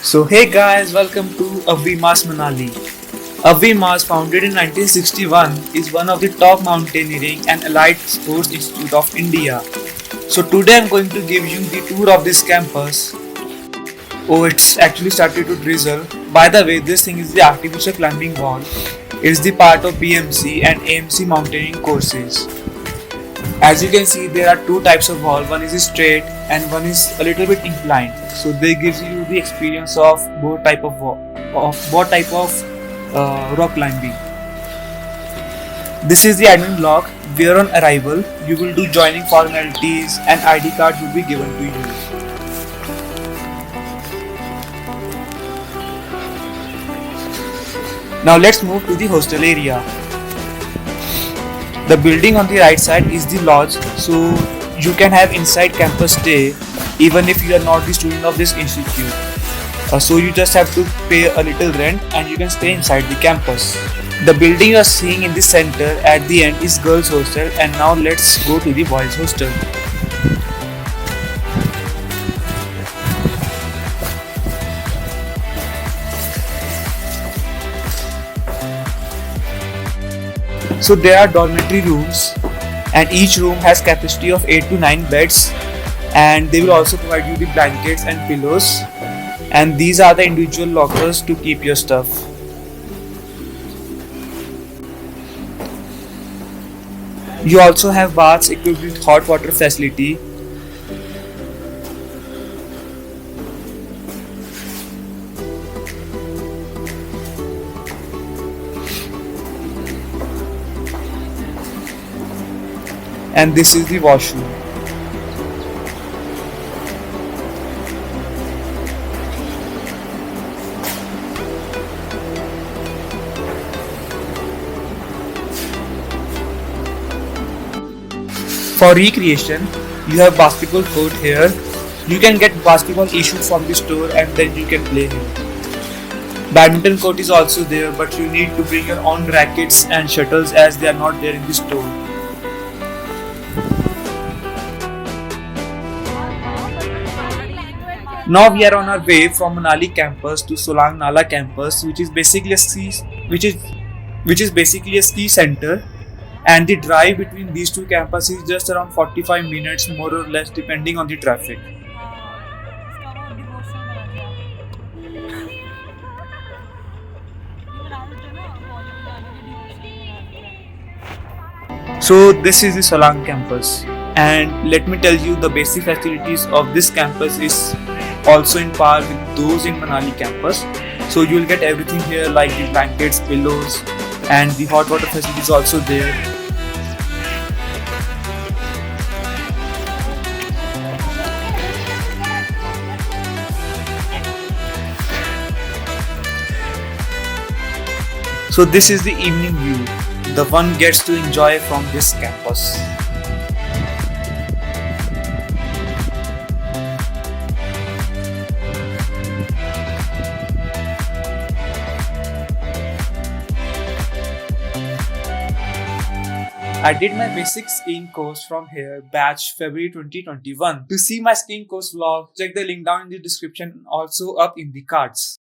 So hey guys, welcome to Avimas Manali. Avimas, founded in 1961, is one of the top mountaineering and allied sports institute of India. So today I'm going to give you the tour of this campus. Oh, it's actually started to drizzle. By the way, this thing is the artificial climbing wall. It's the part of BMC and AMC mountaineering courses. As you can see, there are two types of wall. One is straight and one is a little bit inclined. So they gives you the experience of both type of rock climbing. This is the admin block where on arrival you will do joining formalities and ID card will be given to you. Now let's move to the hostel area. The building on the right side is the lodge, so you can have inside campus stay even if you are not the student of this institute. So you just have to pay a little rent and you can stay inside the campus. The building you are seeing in the center at the end is girls hostel, and now let's go to the boys hostel. So there are dormitory rooms and each room has capacity of 8 to 9 beds, and they will also provide you the blankets and pillows, and these are the individual lockers to keep your stuff. You also have baths equipped with hot water facility. And this is the washroom. For recreation, you have basketball court here. You can get basketball issued from the store and then you can play here. Badminton court is also there, but you need to bring your own rackets and shuttles as they are not there in the store. Now we are on our way from Manali campus to Solang Nala campus, which is which is basically a ski center, and the drive between these two campuses is just around 45 minutes, more or less, depending on the traffic. So this is the Solang campus, and let me tell you, the basic facilities of this campus is also in par with those in Manali campus. So you will get everything here like the blankets, pillows, and the hot water facilities also there. So this is the evening view the one gets to enjoy from this campus. I did my basic skiing course from here, batch February 2021. To see my skiing course vlog, check the link down in the description and also up in the cards.